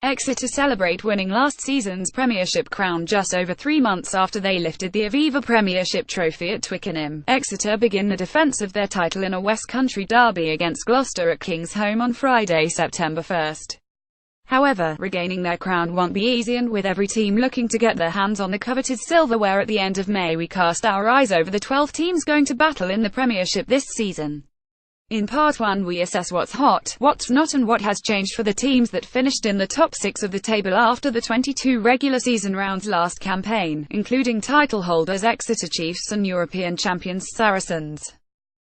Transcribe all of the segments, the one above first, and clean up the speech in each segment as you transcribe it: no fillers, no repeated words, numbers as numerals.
Exeter celebrate winning last season's premiership crown just over 3 months after they lifted the Aviva premiership trophy at Twickenham. Exeter begin the defence of their title in a West Country derby against Gloucester at King's Home on Friday, September 1st. However, regaining their crown won't be easy, and with every team looking to get their hands on the coveted silverware at the end of May, we cast our eyes over the 12 teams going to battle in the premiership this season. In Part 1 we assess what's hot, what's not, and what has changed for the teams that finished in the top 6 of the table after the 22 regular season rounds last campaign, including title holders Exeter Chiefs and European champions Saracens.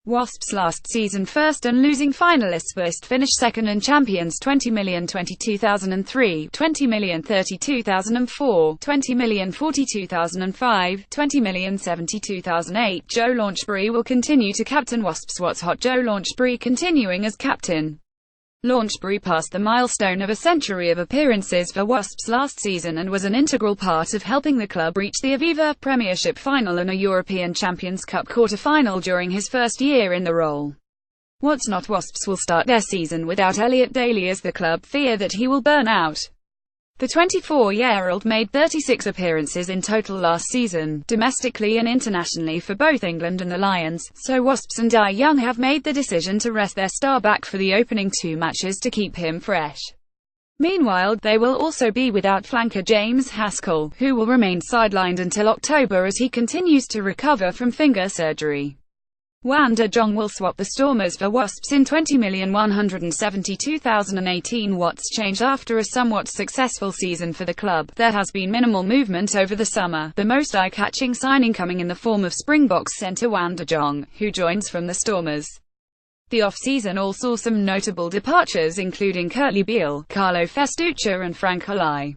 Wasps last season first and losing finalists first finished second, and champions 20,022,003, 20,032,004, 20,042,005, 20,072,008. Joe Launchbury will continue to captain Wasps. What's hot? Joe Launchbury continuing as captain. Launchbury passed the milestone of a century of appearances for Wasps last season and was an integral part of helping the club reach the Aviva Premiership final and a European Champions Cup quarter-final during his first year in the role. What's not? Wasps will start their season without Elliot Daly as the club fear that he will burn out. The 24-year-old made 36 appearances in total last season, domestically and internationally for both England and the Lions, so Wasps and Di Young have made the decision to rest their star back for the opening 2 matches to keep him fresh. Meanwhile, they will also be without flanker James Haskell, who will remain sidelined until October as he continues to recover from finger surgery. Wanda Jong will swap the Stormers for Wasps in 20,172,018. What's changed? After a somewhat successful season for the club, there has been minimal movement over the summer, the most eye-catching signing coming in the form of Springboks centre Wanda Jong, who joins from the Stormers. The off-season all saw some notable departures, including Kurtley Beale, Carlo Festuccia and Frank Olai.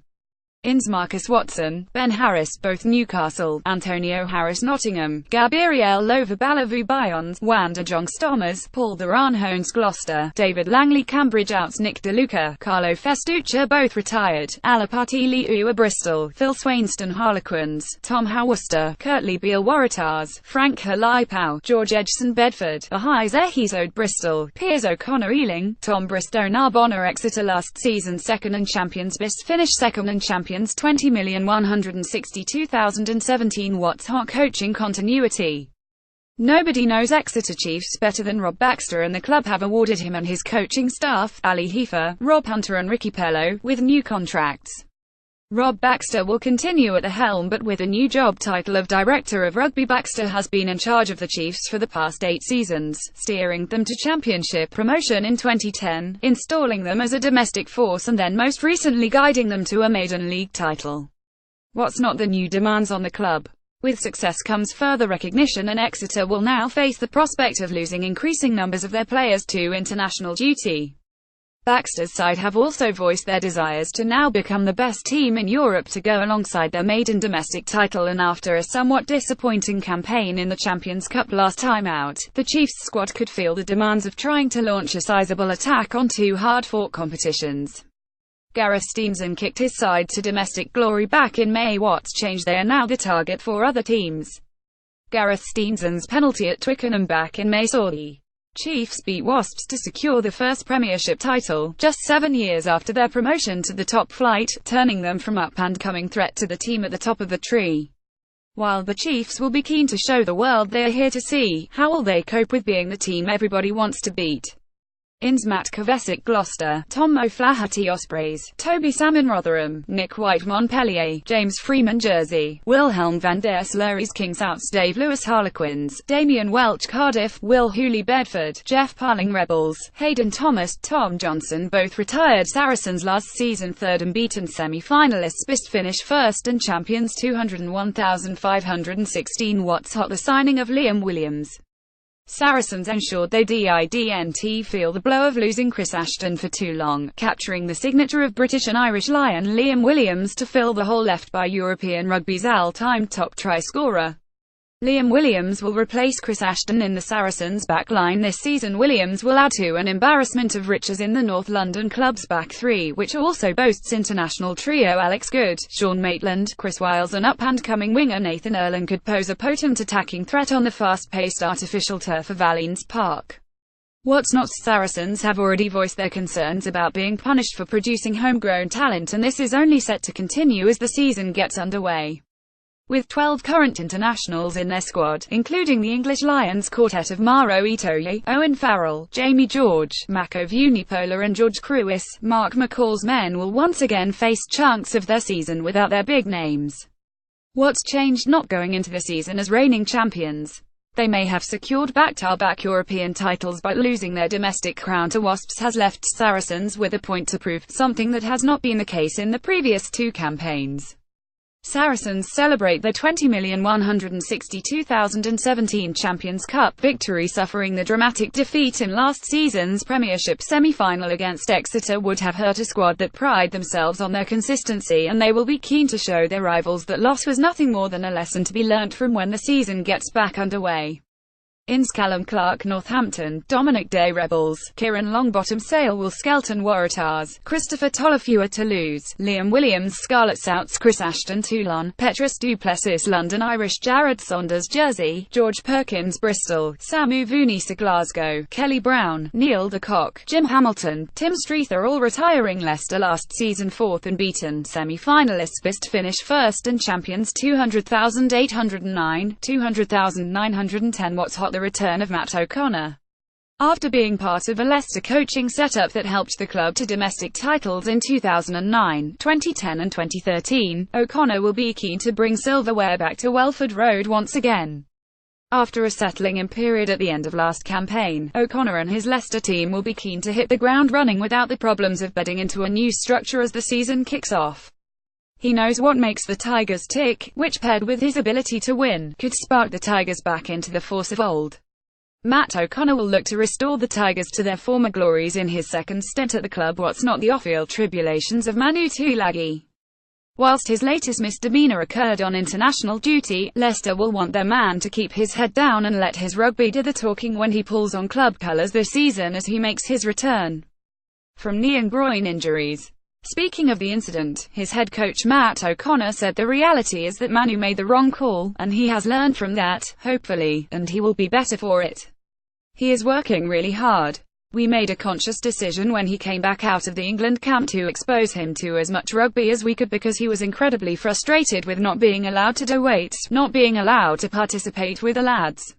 Inns Marcus Watson, Ben Harris both Newcastle, Antonio Harris Nottingham, Gabriel Lovabalavu Bayons, Wanda Jong Stormers, Paul Duran Hones Gloucester, David Langley Cambridge Outs, Nick DeLuca, Carlo Festuccia both retired, Alapati Liua Bristol, Phil Swainston Harlequins, Tom Howe Worcester, Kurtley Beale Waratahs, Frank Halai Pau, George Edgson Bedford, Ahise Ehizode Bristol, Piers O'Connor Ealing, Tom Bristow Narbonne. Exeter last season second and champions. Bist finished second and champions 20,162,017. What's hot? Coaching continuity. Nobody knows Exeter Chiefs better than Rob Baxter, and the club have awarded him and his coaching staff, Ali Heifer, Rob Hunter and Ricky Pello, with new contracts. Rob Baxter will continue at the helm, but with a new job title of Director of Rugby. Baxter has been in charge of the Chiefs for the past 8 seasons, steering them to championship promotion in 2010, installing them as a domestic force and then most recently guiding them to a maiden league title. What's not? The new demands on the club. With success comes further recognition, and Exeter will now face the prospect of losing increasing numbers of their players to international duty. Baxter's side have also voiced their desires to now become the best team in Europe to go alongside their maiden domestic title, and after a somewhat disappointing campaign in the Champions Cup last time out, the Chiefs squad could feel the demands of trying to launch a sizable attack on 2 hard-fought competitions. Gareth Steenson kicked his side to domestic glory back in May. What's changed? They are now the target for other teams. Gareth Steenson's penalty at Twickenham back in May saw the Chiefs beat Wasps to secure the first premiership title, just 7 years after their promotion to the top flight, turning them from up-and-coming threat to the team at the top of the tree. While the Chiefs will be keen to show the world they are here to see, how will they cope with being the team everybody wants to beat? Inns Matt Kovacic Gloucester, Tom O'Flaherty Ospreys, Toby Salmon Rotherham, Nick White Montpellier, James Freeman Jersey, Wilhelm van der Slurries Kings Outs, Dave Lewis Harlequins, Damian Welch Cardiff, Will Hooley Bedford, Jeff Parling Rebels, Hayden Thomas, Tom Johnson both retired. Saracens last season third and beaten semi-finalists. Bist finish first and champions 201,516. What's hot? The signing of Liam Williams. Saracens ensured they didn't feel the blow of losing Chris Ashton for too long, capturing the signature of British and Irish Lion Liam Williams to fill the hole left by European Rugby's all-time top try scorer. Liam Williams will replace Chris Ashton in the Saracens' back line this season. Williams will add to an embarrassment of riches in the North London club's back 3, which also boasts international trio Alex Good, Sean Maitland, Chris Wiles and up-and-coming winger Nathan Erland could pose a potent attacking threat on the fast-paced artificial turf of Allianz Park. What's not, Saracens have already voiced their concerns about being punished for producing homegrown talent, and this is only set to continue as the season gets underway. With 12 current internationals in their squad, including the English Lions quartet of Maro Itoye, Owen Farrell, Jamie George, Mako Vunipola and George Cruis, Mark McCall's men will once again face chunks of their season without their big names. What's changed? Not going into the season as reigning champions. They may have secured back-to-back European titles, but losing their domestic crown to Wasps has left Saracens with a point to prove, something that has not been the case in the previous two campaigns. Saracens celebrate their 20,162,017 Champions Cup victory. Suffering the dramatic defeat in last season's Premiership semi-final against Exeter would have hurt a squad that pride themselves on their consistency, and they will be keen to show their rivals that loss was nothing more than a lesson to be learnt from when the season gets back underway. Ince Callum Clark Northampton, Dominic Day Rebels, Kieran Longbottom Sale Skelton Waratahs, Christopher Tolofua Toulouse, Liam Williams Scarlet Souts, Chris Ashton Toulon, Petrus Duplessis London Irish, Jared Saunders Jersey, George Perkins Bristol, Samu Vunisa Glasgow, Kelly Brown, Neil de Kock, Jim Hamilton, Tim Streether all retiring. Leicester last season 4th and beaten semi-finalists Bist finish 1st and champions 200,809, 200,910. What's hot? The return of Matt O'Connor. After being part of a Leicester coaching setup that helped the club to domestic titles in 2009, 2010 and 2013, O'Connor will be keen to bring silverware back to Welford Road once again. After a settling-in period at the end of last campaign, O'Connor and his Leicester team will be keen to hit the ground running without the problems of bedding into a new structure as the season kicks off. He knows what makes the Tigers tick, which paired with his ability to win, could spark the Tigers back into the force of old. Matt O'Connor will look to restore the Tigers to their former glories in his second stint at the club. What's not? The off-field tribulations of Manu Tuilagi. Whilst his latest misdemeanour occurred on international duty, Leicester will want their man to keep his head down and let his rugby do the talking when he pulls on club colours this season as he makes his return from knee and groin injuries. Speaking of the incident, his head coach Matt O'Connor said the reality is that Manu made the wrong call, and he has learned from that, hopefully, and he will be better for it. He is working really hard. We made a conscious decision when he came back out of the England camp to expose him to as much rugby as we could because he was incredibly frustrated with not being allowed to do weights, not being allowed to participate with the lads.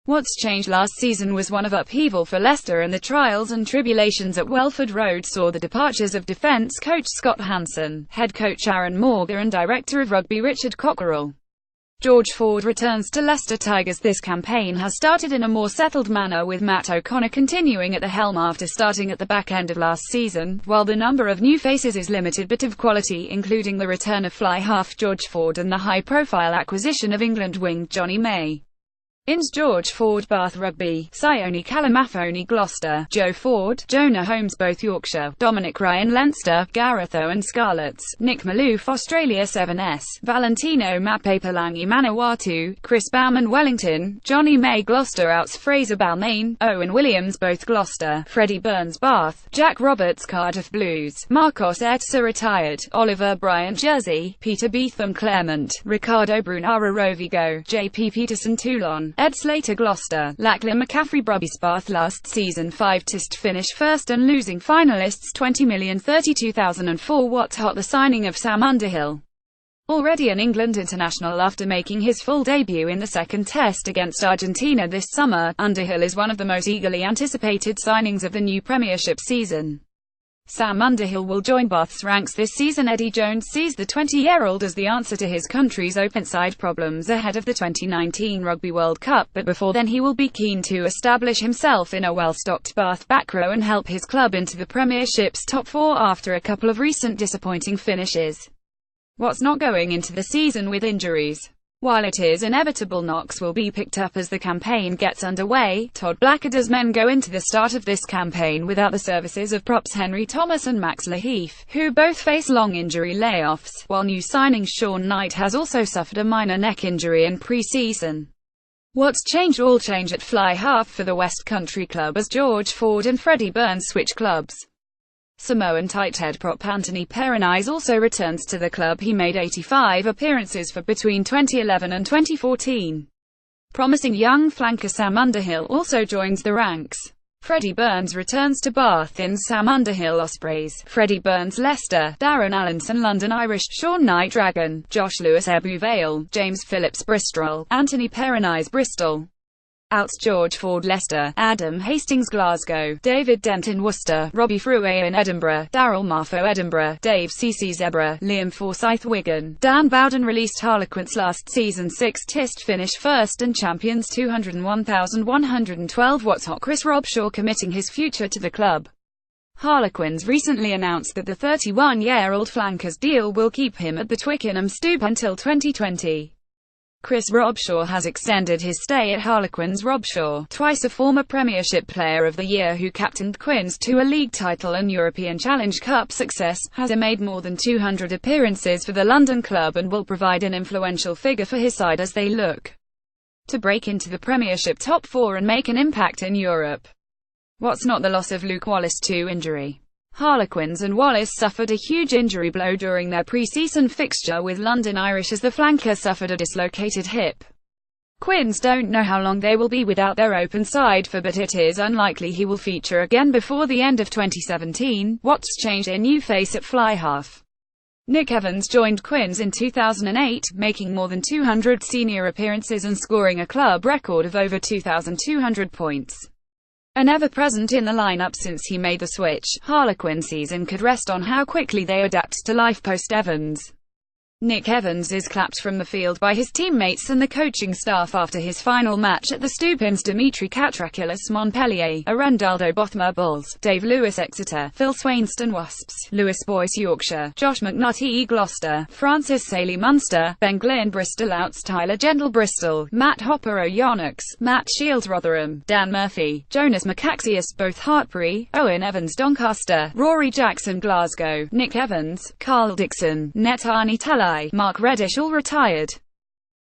What's changed? Last season was one of upheaval for Leicester, and the trials and tribulations at Welford Road saw the departures of defence coach Scott Hansen, head coach Aaron Morgan and director of rugby Richard Cockerell. George Ford returns to Leicester Tigers. This campaign has started in a more settled manner, with Matt O'Connor continuing at the helm after starting at the back end of last season, while the number of new faces is limited but of quality, including the return of fly half George Ford and the high-profile acquisition of England wing Johnny May. Ince George Ford Bath Rugby, Sione Kalamafoni Gloucester, Joe Ford, Jonah Holmes both Yorkshire, Dominic Ryan Leinster, Gareth Owen Scarlets, Nick Maloof Australia 7S, Valentino Mapapalangi Manawatu, Chris Bauman Wellington, Johnny May Gloucester Outs Fraser Balmain, Owen Williams both Gloucester, Freddie Burns Bath, Jack Roberts Cardiff Blues, Marcos Edsa retired, Oliver Bryant Jersey, Peter Beetham Claremont, Ricardo Brunara Rovigo, JP Peterson Toulon, Ed Slater Gloucester, Lachlan McCaffrey Brubby Bath. Last season 5 test finish first and losing finalists 20,032,004. What's hot? The signing of Sam Underhill. Already an England international after making his full debut in the second test against Argentina this summer, Underhill is one of the most eagerly anticipated signings of the new Premiership season. Sam Underhill will join Bath's ranks this season. Eddie Jones sees the 20-year-old as the answer to his country's open-side problems ahead of the 2019 Rugby World Cup, but before then he will be keen to establish himself in a well-stocked Bath back row and help his club into the Premiership's top 4 after a couple of recent disappointing finishes. What's not? Going into the season with injuries. While it is inevitable knocks will be picked up as the campaign gets underway, Todd Blackader's men go into the start of this campaign without the services of props Henry Thomas and Max Laheath, who both face long injury layoffs, while new signing Sean Knight has also suffered a minor neck injury in pre-season. What's changed? All change at fly half for the West Country club as George Ford and Freddie Burns switch clubs. Samoan tight head prop Anthony Perenice also returns to the club. He made 85 appearances for between 2011 and 2014. Promising young flanker Sam Underhill also joins the ranks. Freddie Burns returns to Bath in Sam Underhill Ospreys, Freddie Burns Leicester, Darren Allinson London Irish, Sean Knight Dragon, Josh Lewis Ebbw Vale, James Phillips Bristol, Anthony Perronize Bristol, Outs George Ford Leicester, Adam Hastings Glasgow, David Denton Worcester, Robbie Fruet in Edinburgh, Daryl Marfo Edinburgh, Dave CC Zebra, Liam Forsyth Wigan, Dan Bowden released Harlequins last season 6 Test finish first and champions 201,112 What's Hot Chris Robshaw committing his future to the club. Harlequins recently announced that the 31-year-old flanker's deal will keep him at the Twickenham Stoop until 2020. Chris Robshaw has extended his stay at Harlequins. Robshaw, twice a former Premiership Player of the Year who captained Quins to a league title and European Challenge Cup success, has made more than 200 appearances for the London club and will provide an influential figure for his side as they look to break into the Premiership top 4 and make an impact in Europe. What's not the loss of Luke Wallace to injury? Harlequins and Wallace suffered a huge injury blow during their pre-season fixture with London Irish as the flanker suffered a dislocated hip. Quins don't know how long they will be without their open side for, but it is unlikely he will feature again before the end of 2017. What's changed? A new face at fly half. Nick Evans joined Quins in 2008, making more than 200 senior appearances and scoring a club record of over 2,200 points. An ever-present in the lineup since he made the switch, Harlequin season could rest on how quickly they adapt to life post-Evans. Nick Evans is clapped from the field by his teammates and the coaching staff after his final match at the Stupins. Dimitri Katrakulis Montpellier, Arendaldo Bothma Bulls, Dave Lewis Exeter, Phil Swainston Wasps, Lewis Boyce Yorkshire, Josh McNulty Gloucester, Francis Saley Munster, Ben Glynn Bristol Outs, Tyler Gentle Bristol, Matt Hopper Oyonnax, Matt Shields Rotherham, Dan Murphy, Jonas Macaxius both Hartpury, Owen Evans Doncaster, Rory Jackson Glasgow, Nick Evans, Carl Dixon, Netani Talai, Mark Reddish all retired.